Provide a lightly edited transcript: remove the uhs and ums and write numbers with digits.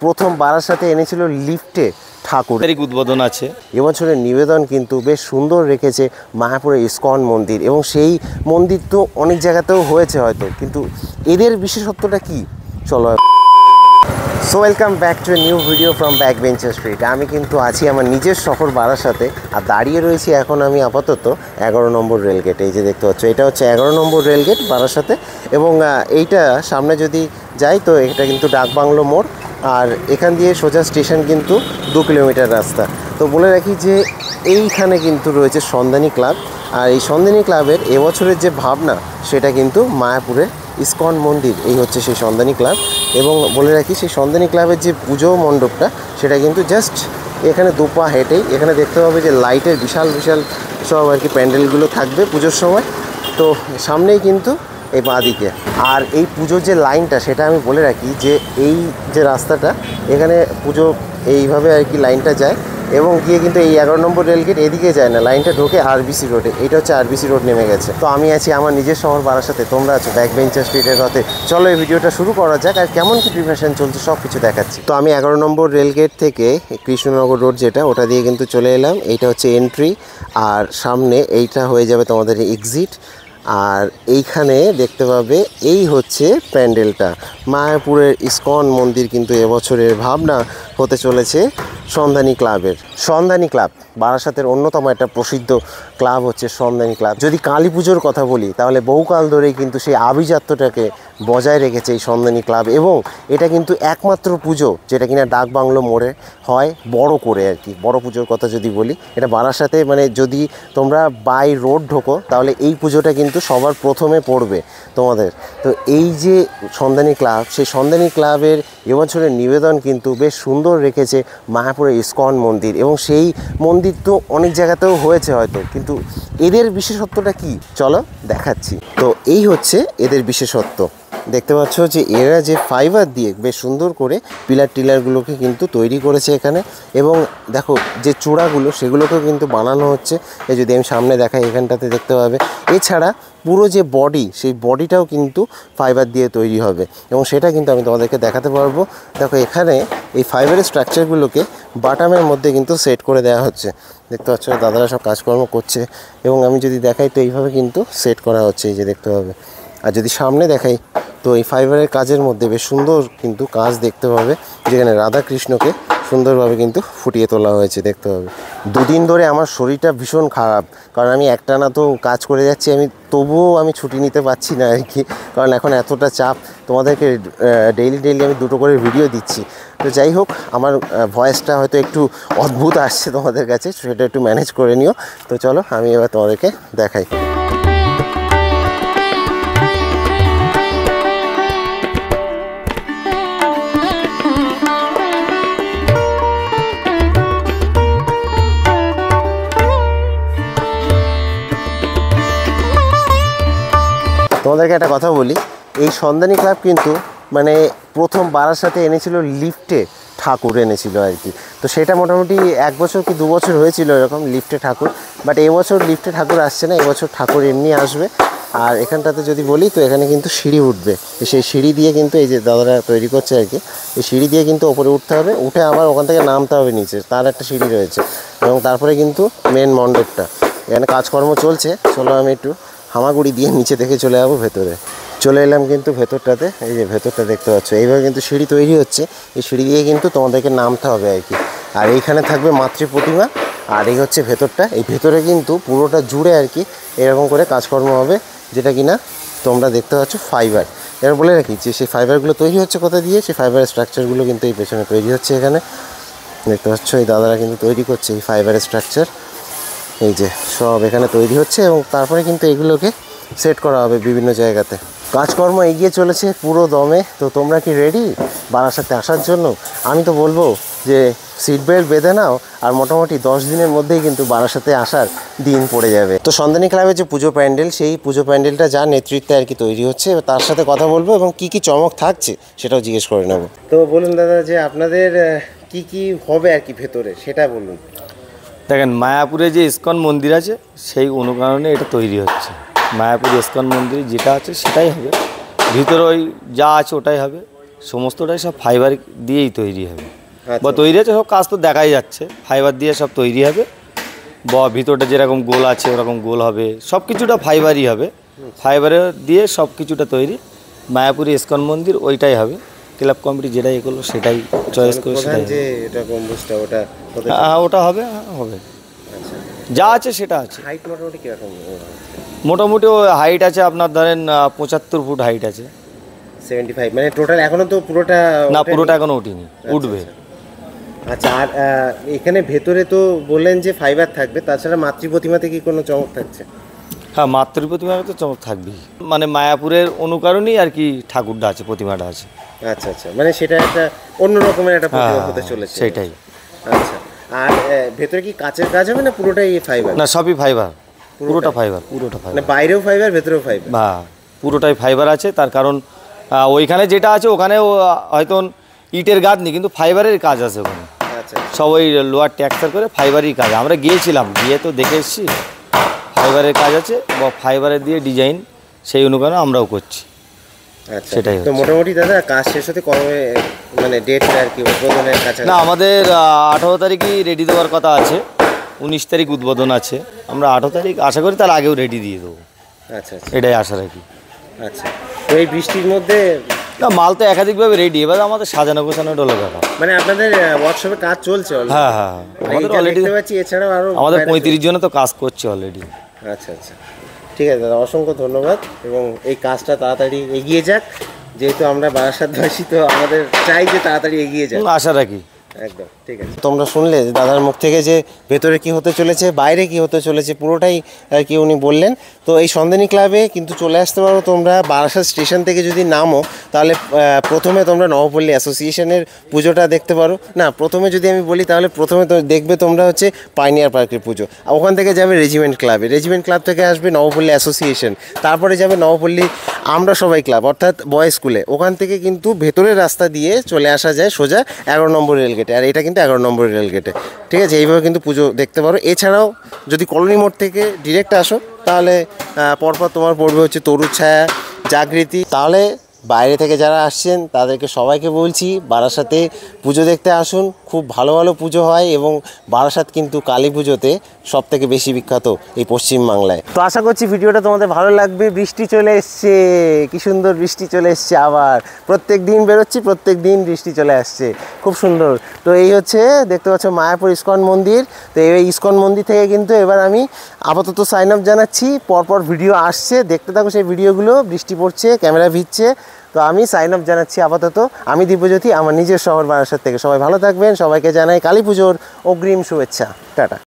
প্রথম বারাসাতে এনেছিল লিফটে ঠাকুর উদ্বোধন আছে। এবছরের নিবেদন কিন্তু বেশ সুন্দর রেখেছে মায়াপুরের ইস্কন মন্দির, এবং সেই মন্দির তো অনেক জায়গাতেও হয়েছে হয়তো, কিন্তু এদের বিশেষত্বটা কি চলো। So welcome back to a new video from back bencher street. আমি কিন্তু আছি আমার নিজের শহর বারাসাতে, আর দাঁড়িয়ে রয়েছি এখন আমি আপাতত 11 নম্বর রেলগেট। এই যে দেখতে পাচ্ছ, এটা হচ্ছে 11 নম্বর রেলগেট বারাসাতে, এবং এইটা সামনে যদি যাই তো এটা কিন্তু ডাকবাংলো মোড়, আর এখান দিয়ে সোজা স্টেশন কিন্তু 2 কিলোমিটার রাস্তা। তো বলে রাখি যে এইখানে কিন্তু রয়েছে সন্ধানী ক্লাব, আর এই সন্ধানী ক্লাবের এবছরের যে ভাবনা সেটা কিন্তু মায়াপুরের ইস্কন মন্দির, এই হচ্ছে সেই সন্ধানী ক্লাব। এবং বলে রাখি সেই সন্ধানী ক্লাবের যে পুজো মণ্ডপটা সেটা কিন্তু জাস্ট এখানে 2 পা হেঁটেই এখানে দেখতে পাবে যে লাইটের বিশাল বিশাল সব আর কি প্যান্ডেলগুলো থাকবে পুজোর সময়। তো সামনেই কিন্তু এই বাঁদিকে, আর এই পুজোর যে লাইনটা সেটা আমি বলে রাখি যে এই যে রাস্তাটা এখানে পুজো এইভাবে আর কি লাইনটা যায়, এবং গিয়ে কিন্তু এই 11 নম্বর রেলগেট এদিকে যায় না, লাইনটা ঢোকে আরবিসি রোডে। এটা হচ্ছে আরবিসি রোড নেমে গেছে। তো আমি আছি আমার নিজের শহর বারাসাতে, তোমরা আছো ব্যাক বেঞ্চার স্ট্রিটের পথে। চলো এই ভিডিওটা শুরু করা যাক, আর কেমন কি প্রিপারেশন চলছে সব কিছু দেখাচ্ছি। তো আমি 11 নম্বর রেলগেট থেকে কৃষ্ণনগর রোড যেটা ওটা দিয়ে কিন্তু চলে এলাম। এইটা হচ্ছে এন্ট্রি, আর সামনে এইটা হয়ে যাবে তোমাদের এক্সিট। আর এইখানে দেখতে পাবে এই হচ্ছে প্যান্ডেলটা, মায়াপুরের ইস্কন মন্দির কিন্তু এবছরের ভাবনা হতে চলেছে সন্ধানী ক্লাবের। সন্ধানী ক্লাব বারাসাতের অন্যতম একটা প্রসিদ্ধ ক্লাব হচ্ছে সন্ধানী ক্লাব। যদি কালী পুজোর কথা বলি তাহলে বহুকাল ধরেই কিন্তু সেই আভিজাত্যটাকে বজায় রেখেছে এই সন্ধানী ক্লাব, এবং এটা কিন্তু একমাত্র পুজো যেটা কিনা ডাকবাংলো মোড়ে হয় বড় করে আর কি। বড় পুজোর কথা যদি বলি, এটা বারাসাতে মানে যদি তোমরা বাই রোড ঢোকো তাহলে এই পুজোটা কিন্তু সবার প্রথমে পড়বে তোমাদের। তো এই যে সন্ধানী ক্লাব, সেই সন্ধানী ক্লাবের এবছরের নিবেদন কিন্তু বেশ সুন্দর রেখেছে মায়াপুরের ইস্কন মন্দির, এবং সেই মন্দির তো অনেক জায়গাতেও হয়েছে হয়তো, কিন্তু এদের বিশেষত্বটা কি চলো দেখাচ্ছি। তো এই হচ্ছে এদের বিশেষত্ব। দেখতে পাচ্ছ যে এরা যে ফাইবার দিয়ে বেশ সুন্দর করে পিলার টিলারগুলোকে কিন্তু তৈরি করেছে এখানে, এবং দেখো যে চূড়াগুলো সেগুলোকেও কিন্তু বানানো হচ্ছে। এই যদি আমি সামনে দেখাই এখানটাতে দেখতে পাবে। এছাড়া পুরো যে বডি সেই বডিটাও কিন্তু ফাইবার দিয়ে তৈরি হবে, এবং সেটা কিন্তু আমি তোমাদেরকে দেখাতে পারবো। দেখো এখানে এই ফাইবারের স্ট্রাকচারগুলোকে বাটামের মধ্যে কিন্তু সেট করে দেওয়া হচ্ছে। দেখতে পাচ্ছ দাদারা সব কাজকর্ম করছে, এবং আমি যদি দেখাই তো এইভাবে কিন্তু সেট করা হচ্ছে, এই যে দেখতে পাবে। আর যদি সামনে দেখাই তো এই ফাইবারের কাজের মধ্যে বেশ সুন্দর কিন্তু কাজ দেখতে পাবে, যেখানে রাধাকৃষ্ণকে সুন্দরভাবে কিন্তু ফুটিয়ে তোলা হয়েছে দেখতে পাবে। 2 দিন ধরে আমার শরীরটা ভীষণ খারাপ, কারণ আমি একটানা তো কাজ করে যাচ্ছি, আমি তবুও আমি ছুটি নিতে পারছি না আর কি, কারণ এখন এতটা চাপ। তোমাদেরকে ডেইলি আমি 2টো করে ভিডিও দিচ্ছি। তো যাই হোক, আমার ভয়েসটা হয়তো একটু অদ্ভুত আসছে তোমাদের কাছে, সেটা একটু ম্যানেজ করে নিও। তো চলো আমি এবার তোমাদেরকে দেখাই। তোমাদেরকে একটা কথা বলি, এই সন্ধানী ক্লাব কিন্তু মানে প্রথম বারাসাতে এনেছিল লিফটে ঠাকুর এনেছিল আর কি। তো সেটা মোটামুটি 1 বছর কি 2 বছর হয়েছিল এরকম লিফটে ঠাকুর, বাট এবছর লিফটে ঠাকুর আসছে না, এবছর ঠাকুর এমনি আসবে। আর এখানটাতে যদি বলি তো এখানে কিন্তু সিঁড়ি উঠবে, সেই সিঁড়ি দিয়ে কিন্তু এই যে দাদারা তৈরি করছে আর কি, এই সিঁড়ি দিয়ে কিন্তু ওপরে উঠতে হবে, উঠে আবার ওখান থেকে নামতে হবে নিচে, তার একটা সিঁড়ি রয়েছে, এবং তারপরে কিন্তু মেন মণ্ডপটা। এখানে কাজকর্ম চলছে। চলো আমি একটু হামাগুড়ি দিয়ে নিচে থেকে চলে যাবো ভেতরে। চলে এলাম কিন্তু ভেতরটাতে, এই যে ভেতরটা দেখতে পাচ্ছ, এইভাবে কিন্তু সিঁড়ি তৈরি হচ্ছে, এই সিঁড়ি দিয়ে কিন্তু তোমাদেরকে নামতে হবে আর কি। আর এইখানে থাকবে মাতৃ প্রতিমা, আর এই হচ্ছে ভেতরটা। এই ভেতরে কিন্তু পুরোটা জুড়ে আর কি এরকম করে কাজকর্ম হবে, যেটা কিনা তোমরা দেখতে পাচ্ছ ফাইবার। এবার বলে রাখি যে সেই ফাইবারগুলো তৈরি হচ্ছে কোথা দিয়ে, সেই ফাইবারের স্ট্রাকচারগুলো কিন্তু এই পেছনে তৈরি হচ্ছে। এখানে দেখতে পাচ্ছ এই দাদারা কিন্তু তৈরি করছে এই ফাইবারের স্ট্রাকচার, এই যে সব এখানে তৈরি হচ্ছে, এবং তারপরে কিন্তু এগুলোকে সেট করা হবে বিভিন্ন জায়গাতে। কাজকর্ম এগিয়ে চলেছে পুরো দমে। তো তোমরা কি রেডি বারাসাতে আসার জন্য? আমি তো বলবো যে সিট বেল্ট বেঁধে নাও, আর মোটামুটি 10 দিনের মধ্যেই কিন্তু বারাসাতে আসার দিন পড়ে যাবে। তো সন্ধানী ক্লাবের যে পুজো প্যান্ডেল, সেই পুজো প্যান্ডেলটা যা নেতৃত্বে আর কি তৈরি হচ্ছে, তার সাথে কথা বলবো, এবং কি কি চমক থাকছে সেটাও জিজ্ঞেস করে নেব। তো বলুন দাদা যে আপনাদের কি কি হবে আর কি ভেতরে, সেটা বলুন। দেখেন, মায়াপুরে যে ইস্কন মন্দির আছে সেই অনুকরণে এটা তৈরি হচ্ছে। মায়াপুর ইস্কন মন্দির যেটা আছে সেটাই হবে, ভিতরে ওই যা আছে ওটাই হবে। সমস্তটাই সব ফাইবার দিয়েই তৈরি হবে আচ্ছা। বা তৈরি আছে, সব কাজ তো দেখাই যাচ্ছে, ফাইবার দিয়ে সব তৈরি হবে বা ভিতরটা যেরকম গোল আছে ওরকম গোল হবে, সব কিছুটা ফাইবারই হবে, ফাইবারে দিয়ে সব কিছুটা তৈরি। মায়াপুরে ইসকন মন্দির ওইটাই হবে, ক্লাব কমিটি যেটাই করলো সেটাই চয়েস করে প্রধান সেটাই যে এটা গম্বুজটা ওটা হতে হ্যাঁ ওটা হবে, হ্যাঁ হবে, আচ্ছা। যা আছে সেটা আছে। হাইট মোটামুটি কিরকম? মোটামুটি হাইট আছে আপনার ধরেন 75 ফুট হাইট আছে। 75 মানে টোটাল এখনো তো পুরোটা না ওঠেনি? পুরোটা এখনো উঠিনি, উঠবে। আচ্ছা, আর এখানে ভেতরে তো বললেন যে ফাইবার থাকবে, তাছাড়া মাতৃ প্রতিমাতে কি কোনো চমক থাকছে? হ্যাঁ মাতৃ প্রতিমাটা তো চমক থাকবেই, মানে মায়াপুরের অনুকরণেই আর কি ঠাকুরটা আছে, প্রতিমাটা আছে। আচ্ছা আচ্ছা, মানে সেটা একটা অন্য রকমের একটা প্রতিমা হ্যাঁ, হতে চলেছে। সেটাই। আচ্ছা, আর ভেতরে কি কাচের কাজ হবে না পুরোটাই ফাইবার? না সবই ফাইবার, পুরোটা ফাইবার, পুরোটা মানে ফাইবার, বাইরেও ফাইবার ভেতরেও ফাইবার? বা পুরোটাই ফাইবার আছে। তার কারণ ওইখানে যেটা আছে ওখানে হয়তো ইটের গাঁথনি, কিন্তু ফাইবারের কাজ আছে ওখানে, আচ্ছা সব ওই লোয়ার ট্যাক্সার করে ফাইবারই কাজ। আমরা গিয়েছিলাম, গিয়ে তো দেখে এসেছি ফাইবারের কাজ আছে বা ফাইবারের দিয়ে ডিজাইন সেই অনুকরণে আমরাও করছি। আচ্ছা, সেটাই তো হচ্ছে। মোটামুটি দাদা কাজ শেষ হতে কবে, মানে ডেট আর কি উদ্বোধনের কাছে? না আমাদের 18 তারিখই রেডি দেওয়ার কথা আছে, 19 তারিখ উদ্বোধন আছে, আমরা 18 তারিখ আশা করি তার আগেও রেডি দিয়ে দেবো, আচ্ছা আচ্ছা এটাই আশা রাখি। আচ্ছা, তো এই বৃষ্টির মধ্যে না মাল তো একাধিকভাবে রেডি, এবার আমাদের সাজানো গোছানো হলো ব্যাপার। মানে আপনাদের ওয়ার্কশপে কাজ চলছে already? হ্যাঁ হ্যাঁ হ্যাঁ, মানে আমাদের এটা অলরেডি দেখতে পাচ্ছি, এছাড়াও আরো আমাদের বাইরে 35 জনে তো কাজ করছে অলরেডি। আচ্ছা আচ্ছা, ঠিক আছে দাদা, অসংখ্য ধন্যবাদ, এবং এই কাজটা তাড়াতাড়ি এগিয়ে যাক, যেহেতু আমরা বারাসাতবাসী, তো আমাদের চাই যে তাড়াতাড়ি এগিয়ে যাক। আশা রাখি। একদম ঠিক আছে। তোমরা শুনলে দাদার মুখ থেকে যে ভেতরে কি হতে চলেছে, বাইরে কি হতে চলেছে, পুরোটাই আর কি উনি বললেন। তো এই সন্ধানী ক্লাবে কিন্তু চলে আসতে পারো তোমরা, বারাসাত স্টেশন থেকে যদি নামো তাহলে প্রথমে তোমরা নবপল্লী অ্যাসোসিয়েশনের পুজোটা দেখতে পারো। না প্রথমে যদি আমি বলি তাহলে প্রথমে তো দেখবে তোমরা হচ্ছে পাইনিয়ার পার্কের পুজো, ওখান থেকে যাবে রেজিমেন্ট ক্লাবে, রেজিমেন্ট ক্লাব থেকে আসবে নবপল্লী অ্যাসোসিয়েশন, তারপরে যাবে নবপল্লী আমরা সবাই ক্লাব অর্থাৎ বয়েজ স্কুলে। ওখান থেকে কিন্তু ভেতরের রাস্তা দিয়ে চলে আসা যায় সোজা 11 নম্বর রেলগেটে, আর এটা কিন্তু 11 নম্বর রেলগেটে। ঠিক আছে, এইভাবে কিন্তু পুজো দেখতে পারো। এছাড়াও যদি কলোনি মোড় থেকে ডিরেক্ট আসো তাহলে পরপর তোমার পড়বে হচ্ছে তরুর ছায়া, জাগৃতি। তাহলে বাইরে থেকে যারা আসছেন তাদেরকে সবাইকে বলছি বারাসাতে পুজো দেখতে আসুন, খুব ভালো ভালো পুজো হয়, এবং বারাসাত কিন্তু কালী পুজোতে সব থেকে বেশি বিখ্যাত এই পশ্চিমবাংলায়। তো আশা করছি ভিডিওটা তোমাদের ভালো লাগবে। বৃষ্টি চলে এসছে, কি সুন্দর বৃষ্টি চলে এসছে, আবার প্রত্যেক দিন বেরোচ্ছি, প্রত্যেক দিন বৃষ্টি চলে আসছে, খুব সুন্দর। তো এই হচ্ছে দেখতে পাচ্ছ মায়াপুর ইসকন মন্দির। তো এই ইসকন মন্দির থেকে কিন্তু এবার আমি আপাতত সাইন আপ জানাচ্ছি, পরপর ভিডিও আসছে, দেখতে থাকো সেই ভিডিওগুলো। বৃষ্টি পড়ছে, ক্যামেরা ভিজছে, তো আমি সাইন আপ জানাচ্ছি আপাতত। আমি দিব্যজ্যোতি, আমার নিজের শহর বারাসাত থেকে। সবাই ভালো থাকবেন, সবাইকে জানাই কালী পুজোর অগ্রিম শুভেচ্ছা, টাটা।